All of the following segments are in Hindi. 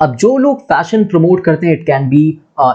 अब जो लोग फैशन प्रमोट करते हैं, it can be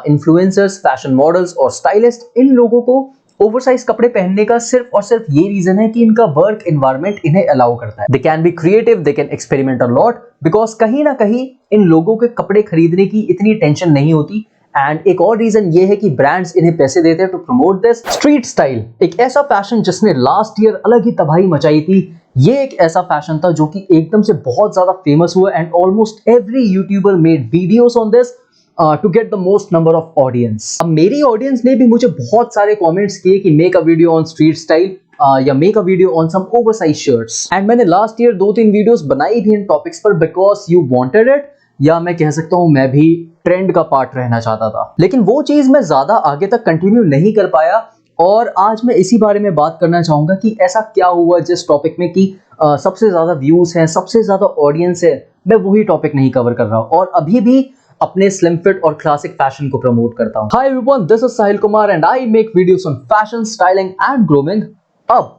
influencers, fashion models और स्टाइलिस्ट, इन लोगों को ओवरसाइज कपड़े पहनने का सिर्फ और सिर्फ ये रीजन है कि इनका वर्क एनवायरनमेंट इन्हें अलाउ करता है। They can be creative, they can experiment a lot, because कहीं ना कहीं इन लोगों के कपड़े खरीदने की इतनी टेंशन नहीं होती। एंड एक और रीजन ये है कि ब्रांड्स इन्हें पैसे देते हैं to promote this. Street style एक ऐसा फैशन जिसने लास्ट ईयर अलग ही तबाही मचाई थी। ये एक ऐसा फैशन था जो कि एकदम से बहुत ज्यादा फेमस हुआ and almost every YouTuber made videos on this to get the most number of audience. अब मेरी ऑडियंस ने भी मुझे बहुत सारे कमेंट्स किए कि make a video on street style या make a video on some oversize shirts, and मैंने लास्ट ईयर 2-3 वीडियोस बनाई भी इन टॉपिक्स पर बिकॉज यू वांटेड इट, या मैं कह सकता हूं मैं भी ट्रेंड का पार्ट रहना चाहता था। लेकिन वो चीज मैं ज्यादा आगे तक कंटिन्यू नहीं कर पाया और आज मैं इसी बारे में बात करना चाहूंगा कि ऐसा क्या हुआ जिस टॉपिक में कि सबसे ज्यादा व्यूज हैं, सबसे ज्यादा ऑडियंस है, मैं वही टॉपिक नहीं कवर कर रहा हूं और अभी भी अपने स्लिम फिट और क्लासिक फैशन को प्रमोट करता हूं। Hi everyone, this is Sahil Kumar and I make videos on fashion, styling and grooming. अब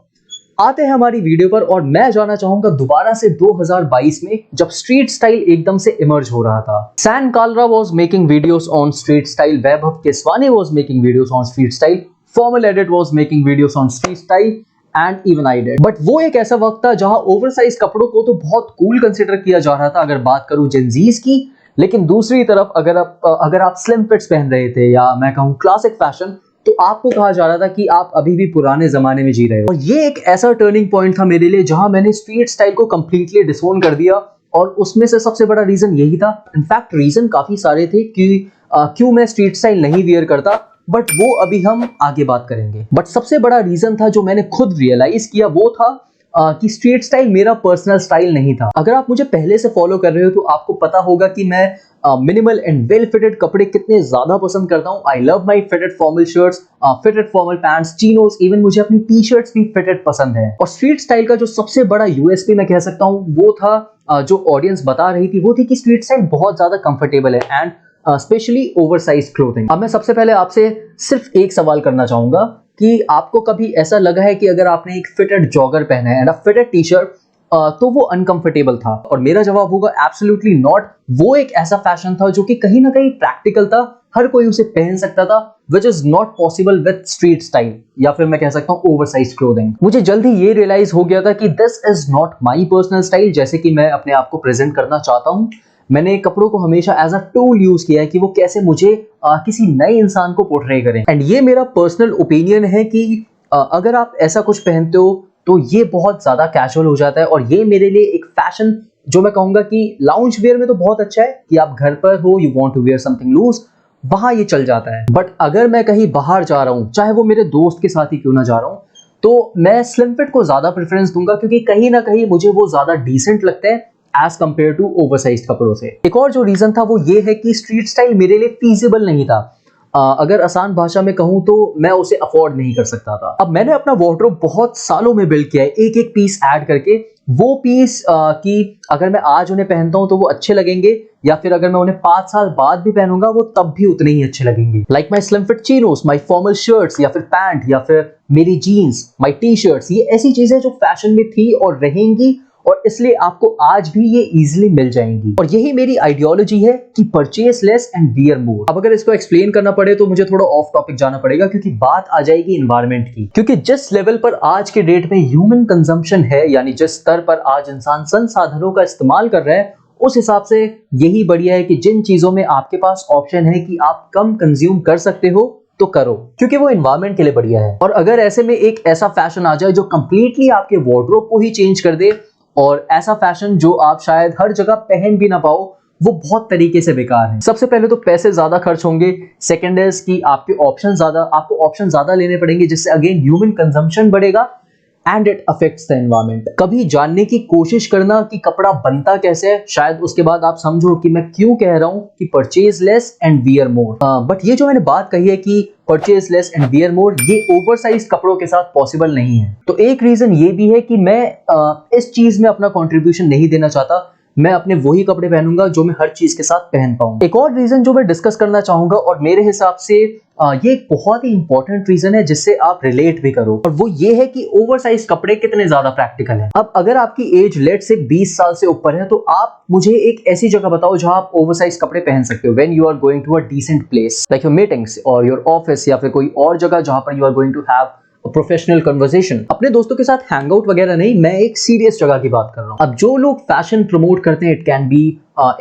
आते हैं हमारी वीडियो पर और मैं जाना चाहूंगा दोबारा से 2022 में, जब स्ट्रीट स्टाइल एकदम से इमर्ज हो रहा था। San Kalra was making videos on street style, Vaibhav Keswani was making videos on street style, formal edit was making videos on street style and even I did. But वो एक ऐसा वक्त था जहां ओवरसाइज कपड़ों को तो बहुत कूल कंसिडर किया जा रहा था अगर बात करूं जेनजीज की, लेकिन दूसरी तरफ अगर आप स्लिम फिट्स पहन रहे थे या मैं कहूं क्लासिक फैशन, तो आपको कहा जा रहा था कि आप अभी भी पुराने जमाने में जी रहे हो। और ये एक ऐसा टर्निंग पॉइंट था मेरे लिए जहां मैंने स्ट्रीट स्टाइल को कंप्लीटली डिसोन कर दिया और उसमें से सबसे बड़ा रीजन यही था। इनफैक्ट रीजन काफी सारे थे कि क्यों मैं स्ट्रीट स्टाइल नहीं वियर करता, बट वो अभी हम आगे बात करेंगे। बट सबसे बड़ा रीजन था जो मैंने खुद रियलाइज किया, वो था कि स्ट्रीट स्टाइल मेरा पर्सनल स्टाइल नहीं था। अगर आप मुझे पहले से फॉलो कर रहे हो तो आपको पता होगा कि मैं मिनिमल एंड वेल फिटेड कपड़े कितने ज्यादा पसंद करता हूं। I love my fitted formal shirts, fitted formal pants, chinos, even मुझे अपनी टी शर्ट्स भी फिटेड पसंद है। और स्ट्रीट स्टाइल का जो सबसे बड़ा यूएसपी मैं कह सकता हूं वो था जो ऑडियंस बता रही थी, वो थी कि स्ट्रीट स्टाइल बहुत ज्यादा कंफर्टेबल है एंड स्पेशली ओवरसाइज क्लोथिंग। अब मैं सबसे पहले आपसे सिर्फ एक सवाल करना चाहूंगा कि आपको कभी ऐसा लगा है कि अगर आपने एक फिटेड जॉगर पहना है and a fitted T shirt तो वो अनकंफर्टेबल था? और मेरा जवाब होगा एब्सोल्युटली नॉट। वो एक ऐसा फैशन था जो कि कहीं ना कहीं प्रैक्टिकल था, हर कोई उसे पहन सकता था, which is not possible with street style या फिर मैं कह सकता हूँ ओवरसाइज क्लोथिंग। मुझे जल्द ही ये रियलाइज हो गया था कि this is not my personal style, जैसे कि मैं अपने आप को प्रेजेंट करना चाहता हूँ। मैंने कपड़ों को हमेशा एज अ टूल यूज किया है कि वो कैसे मुझे किसी नए इंसान को पोर्ट्रे करें। एंड ये मेरा पर्सनल ओपिनियन है कि अगर आप ऐसा कुछ पहनते हो तो ये बहुत ज्यादा कैजुअल हो जाता है और ये मेरे लिए एक फैशन जो मैं कहूंगा कि लाउंज वेयर में तो बहुत अच्छा है कि आप घर पर हो, you want to wear something loose, वहां ये चल जाता है। बट अगर मैं कहीं बाहर जा रहा हूं, चाहे वो मेरे दोस्त के साथ ही क्यों ना जा रहा हूं, तो मैं स्लिम फिट को ज्यादा प्रेफरेंस दूंगा क्योंकि कहीं ना कहीं मुझे वो ज्यादा डिसेंट लगते हैं एज कंपेयर टू ओवरसाइज कपड़ों से। एक और जो रीजन था वो ये है कि स्ट्रीट स्टाइल मेरे लिए फीजिबल नहीं था। अगर आसान भाषा में कहूं तो मैं उसे अफोर्ड नहीं कर सकता था। अब मैंने अपना वार्डरोब बहुत सालों में बिल्ड किया है, एक एक पीस ऐड करके। वो पीस कि अगर मैं आज उन्हें पहनता हूं तो वो अच्छे लगेंगे या फिर अगर मैं उन्हें 5 साल बाद भी पहनूंगा वो तब भी उतने ही अच्छे लगेंगे। Like my slim fit chinos, my formal shirts या फिर पैंट या फिर मेरी जीन्स, माई टी शर्ट्स, ये ऐसी चीजें जो फैशन में थी और रहेंगी और इसलिए आपको आज भी ये इजीली मिल जाएंगी। और यही मेरी आइडियोलॉजी है कि परचेज लेस एंड वियर मोर। अब अगर इसको एक्सप्लेन करना पड़े तो मुझे थोड़ा ऑफ टॉपिक जाना पड़ेगा क्योंकि बात आ जाएगी एनवायरनमेंट की। क्योंकि जिस लेवल पर आज के डेट में ह्यूमन कंजम्पशन है, यानी जिस स्तर पर आज इंसान संसाधनों का इस्तेमाल कर रहा है, उस हिसाब से यही बढ़िया है कि जिन चीजों में आपके पास ऑप्शन है कि आप कम कंज्यूम कर सकते हो तो करो, क्योंकि वो एनवायरनमेंट के लिए बढ़िया है। और अगर ऐसे में एक ऐसा फैशन आ जाए जो कंप्लीटली आपके वार्डरोब को ही चेंज कर दे, और ऐसा फैशन जो आप शायद हर जगह पहन भी ना पाओ, वो बहुत तरीके से बेकार है। सबसे पहले तो पैसे ज्यादा खर्च होंगे, सेकंड इज कि आपको ऑप्शन ज्यादा लेने पड़ेंगे जिससे अगेन ह्यूमन कंजम्पशन बढ़ेगा and it affects the environment. कभी जानने की कोशिश करना कि कपड़ा बनता कैसे है, शायद उसके बाद आप समझो कि मैं क्यों कह रहा हूं कि purchase less and wear more. But ये जो मैंने बात कही है कि परचेज लेस एंड वियर मोर, ये ओवरसाइज कपड़ों के साथ पॉसिबल नहीं है। तो एक रीजन ये भी है कि मैं इस चीज में अपना कंट्रीब्यूशन नहीं देना चाहता मैं अपने वही कपड़े पहनूंगा जो मैं हर चीज के साथ पहन पाऊं। एक और रीजन जो मैं डिस्कस करना चाहूंगा और मेरे हिसाब से ये एक बहुत ही इंपॉर्टेंट रीजन है जिससे आप रिलेट भी करो, और वो ये है कि ओवरसाइज कपड़े कितने ज्यादा प्रैक्टिकल हैं। अब अगर आपकी एज लेट से 20 साल से ऊपर है तो आप मुझे एक ऐसी जगह बताओ जहां आप ओवरसाइज कपड़े पहन सकते हो when you are going to a decent place like your meetings और योर ऑफिस, या फिर कोई और जगह जहां पर you are going to have professional conversation. अपने दोस्तों के साथ हैंग आउट वगैरह नहीं, मैं एक सीरियस जगह की बात कर रहा हूँ। अब जो लोग फैशन प्रमोट करते हैं, it can be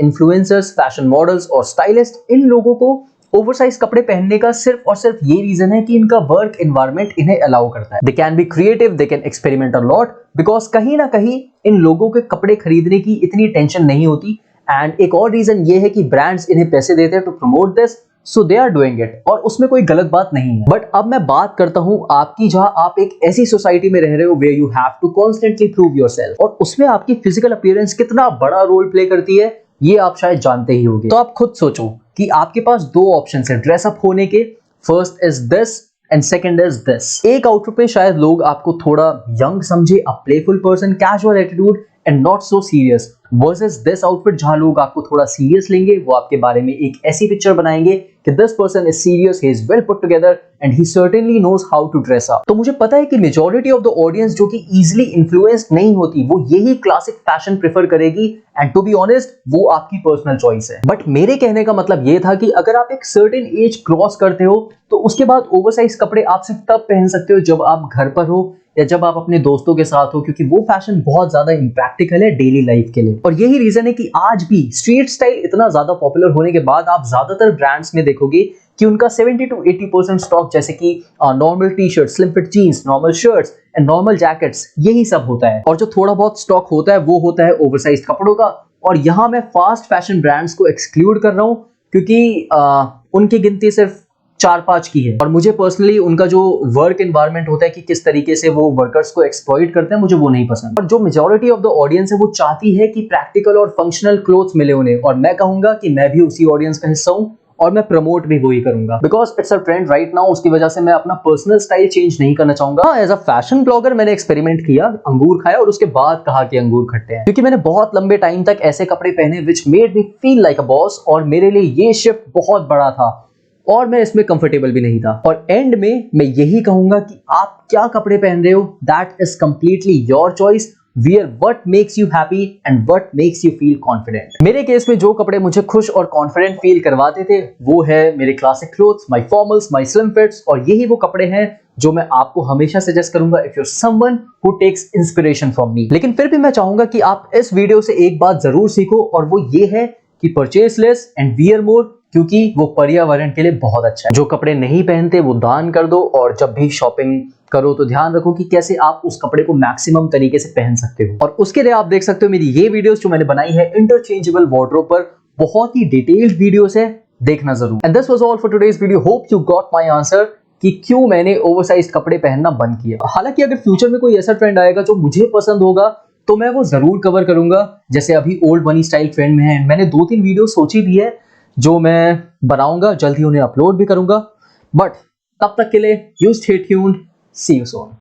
influencers, fashion models और स्टाइलिस्ट, इन लोगों को ओवरसाइज कपड़े पहनने का सिर्फ और सिर्फ ये रीजन है कि इनका वर्क एनवायरनमेंट इन्हें अलाउ करता है। They can be creative, they can experiment a lot, because कहीं ना कहीं इन लोगों के कपड़े खरीदने की इतनी टेंशन नहीं होती। एंड एक और रीजन ये है कि ब्रांड्स इन्हें पैसे देते हैं to promote this, so they are doing it, और उसमें कोई गलत बात नहीं है। बट अब मैं बात करता हूं आपकी, जहां आप एक ऐसी सोसाइटी में रह रहे हो where you have to constantly prove yourself, और उसमें आपकी फिजिकल अपीयरेंस कितना बड़ा रोल प्ले करती है ये आप शायद जानते ही होंगे। तो आप खुद सोचो कि आपके पास दो ऑप्शन है ड्रेसअप होने के, first is this and second is this. एक आउटफिट में शायद लोग आपको थोड़ा यंग समझे, a playful person, casual attitude and not so serious, versus this outfit जहां लोग आपको थोड़ा सीरियस लेंगे, वो आपके बारे में एक ऐसी पिक्चर बनाएंगे कि this person is serious, he is well put together and he certainly knows how to dress up. तो मुझे पता है कि मेजॉरिटी ऑफ द ऑडियंस जो कि इजीली इन्फ्लुएंस्ड नहीं होती, वो यही क्लासिक फैशन प्रेफर करेगी, एंड टू बी ऑनेस्ट वो आपकी पर्सनल चॉइस है। बट मेरे कहने का मतलब ये था कि अगर आप एक सर्टेन एज क्रॉस करते हो तो उसके बाद ओवरसाइज कपड़े आप सिर्फ तब पहन सकते हो जब आप घर पर हो या जब आप अपने दोस्तों के साथ हो, क्योंकि वो फैशन बहुत ज्यादा इम्प्रैक्टिकल है डेली लाइफ के लिए। और यही रीजन है कि आज भी स्ट्रीट स्टाइल इतना ज्यादा पॉपुलर होने के बाद आप ज्यादातर ब्रांड्स में देखोगे कि उनका 70 to 80% स्टॉक, जैसे कि normal T shirt, slim fit jeans, normal shirts and normal jackets, यही सब होता है। और जो थोड़ा बहुत स्टॉक होता है वो होता है ओवरसाइज कपड़ों का। और यहाँ मैं फास्ट फैशन ब्रांड्स को एक्सक्लूड कर रहा हूँ क्योंकि उनकी गिनती सिर्फ 4-5 की है, और मुझे पर्सनली उनका जो वर्क एनवायरनमेंट होता है कि किस तरीके से वो वर्कर्स को एक्सप्लॉइट करते हैं, मुझे वो नहीं पसंद। और जो मेजॉरिटी ऑफ द ऑडियंस है वो चाहती है कि प्रैक्टिकल और फंक्शनल क्लोथ्स मिले उन्हें, और मैं कहूंगा कि मैं भी उसी ऑडियंस का हिस्सा हूं और मैं प्रमोट भी वही करूंगा, because it's a trend right now. उसकी वजह से मैं अपना पर्सनल स्टाइल चेंज नहीं करना चाहूंगा। एज अ फैशन ब्लॉगर मैंने एक्सपेरिमेंट किया, अंगूर खाया और उसके बाद कहा कि अंगूर खट्टे हैं, क्योंकि मैंने बहुत लंबे टाइम तक ऐसे कपड़े पहने which made me feel like a boss, और मेरे लिए ये शिफ्ट बहुत बड़ा था और मैं इसमें कंफर्टेबल भी नहीं था। और एंड में मैं यही कहूंगा कि आप क्या कपड़े पहन रहे हो, that is completely your choice. Wear what makes you happy and what makes you feel confident। मेरे केस में जो कपड़े मुझे खुश और कॉन्फिडेंट फील करवाते थे वो है मेरे classic clothes, my formals, my slim fits, और यही वो कपड़े हैं जो मैं आपको हमेशा सजेस्ट करूंगा if you are someone who takes inspiration from me. लेकिन फिर भी मैं चाहूंगा कि आप इस वीडियो से एक बात जरूर सीखो, और वो ये है कि परचेज लेस एंड वियर मोर, क्योंकि वो पर्यावरण के लिए बहुत अच्छा है। जो कपड़े नहीं पहनते वो दान कर दो, और जब भी शॉपिंग करो तो ध्यान रखो कि कैसे आप उस कपड़े को मैक्सिमम तरीके से पहन सकते हो। और उसके लिए आप देख सकते हो मेरी ये वीडियोस जो मैंने बनाई है इंटरचेंजेबल वार्डरोब पर, बहुत ही डिटेल्ड वीडियोस है, देखना जरूर। And this was all for today's video, hope you got my answer कि क्यों मैंने ओवरसाइज कपड़े पहनना बंद किया। हालांकि अगर फ्यूचर में कोई ऐसा ट्रेंड आएगा जो मुझे पसंद होगा तो मैं वो जरूर कवर करूंगा, जैसे अभी ओल्ड मनी स्टाइल ट्रेंड में है। मैंने 2-3 वीडियो सोची भी है जो मैं बनाऊंगा, जल्द ही उन्हें अपलोड भी करूंगा। बट तब तक के लिए you stay tuned, see you soon.